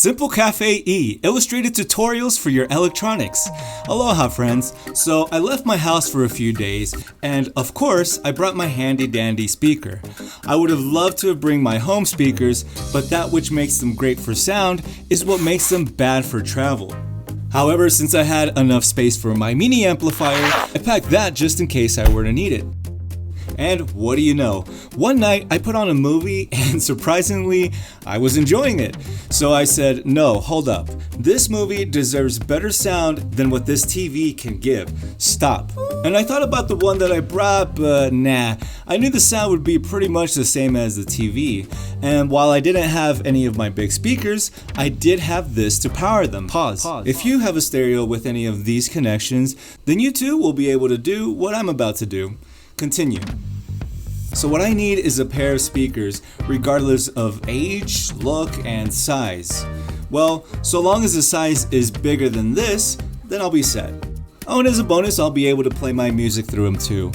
Simple Café E, illustrated tutorials for your electronics. Aloha friends, so I left my house for a few days and of course I brought my handy dandy speaker. I would have loved to have bring my home speakers, but that which makes them great for sound is what makes them bad for travel. However, since I had enough space for my mini amplifier, I packed that just in case I were to need it. And what do you know? One night I put on a movie and surprisingly, I was enjoying it. So I said, no, hold up. This movie deserves better sound than what this TV can give. Stop. And I thought about the one that I brought, but nah. I knew the sound would be pretty much the same as the TV. And while I didn't have any of my big speakers, I did have this to power them. Pause. If you have a stereo with any of these connections, then you too will be able to do what I'm about to do. Continue. So what I need is a pair of speakers regardless of age, look, and size. Well, so long as the size is bigger than this, then I'll be set. Oh, and as a bonus, I'll be able to play my music through them too.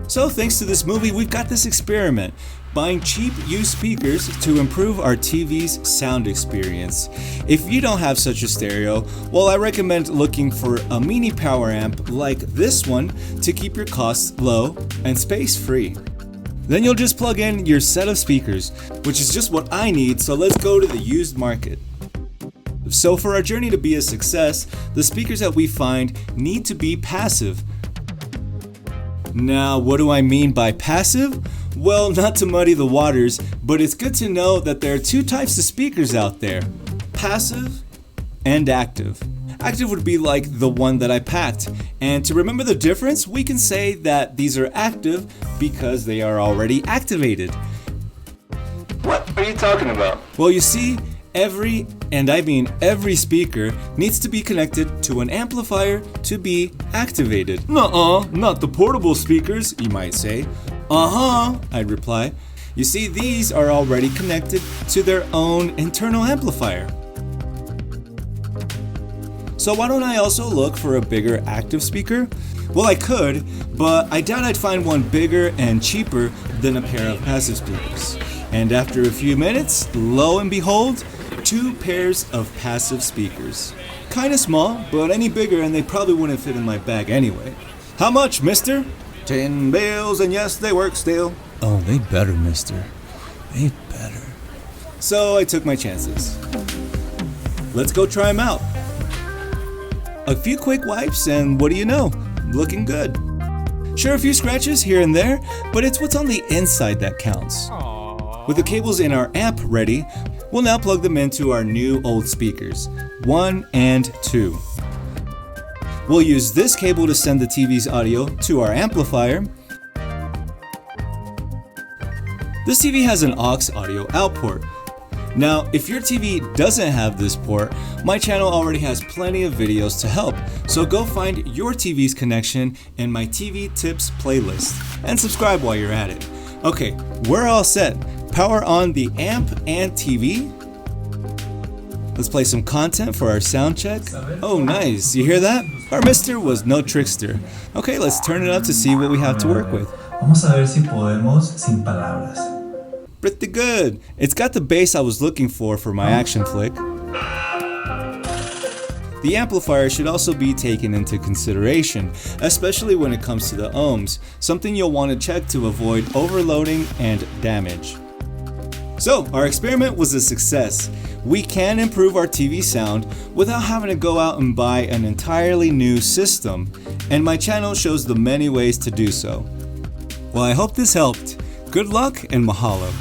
So thanks to this movie, we've got this experiment. Buying cheap used speakers to improve our TV's sound experience. If you don't have such a stereo, well, I recommend looking for a mini power amp like this one to keep your costs low and space free. Then you'll just plug in your set of speakers, which is just what I need, so let's go to the used market. So for our journey to be a success, the speakers that we find need to be passive. Now, what do I mean by passive? Well, not to muddy the waters, but it's good to know that there are two types of speakers out there, passive and active. Active would be like the one that I packed, and to remember the difference, we can say that these are active because they are already activated. What are you talking about? Well, you see, every speaker needs to be connected to an amplifier to be activated. Nuh-uh, not the portable speakers, you might say. Uh-huh, I'd reply. You see, these are already connected to their own internal amplifier. So why don't I also look for a bigger active speaker? Well, I could, but I doubt I'd find one bigger and cheaper than a pair of passive speakers. And after a few minutes, lo and behold, two pairs of passive speakers. Kinda small, but any bigger and they probably wouldn't fit in my bag anyway. How much, mister? 10 bills, and yes, they work still. Oh, they better, mister. They better. So I took my chances. Let's go try them out. A few quick wipes, and what do you know? Looking good. Sure, a few scratches here and there, but it's what's on the inside that counts. With the cables in our amp ready, we'll now plug them into our new old speakers, 1 and 2. We'll use this cable to send the TV's audio to our amplifier. This TV has an aux audio out port. Now, if your TV doesn't have this port, my channel already has plenty of videos to help, so go find your TV's connection in my TV tips playlist and subscribe while you're at it. Okay, we're all set. Power on the amp and TV. Let's play some content for our sound check. Oh, nice. You hear that? Our mister was no trickster. Okay, let's turn it up to see what we have to work with. Vamos a ver si podemos sin palabras. Pretty good. It's got the bass I was looking for my action flick. The amplifier should also be taken into consideration, especially when it comes to the ohms, something you'll want to check to avoid overloading and damage. So, our experiment was a success. We can improve our TV sound without having to go out and buy an entirely new system, and my channel shows the many ways to do so. Well, I hope this helped. Good luck and mahalo.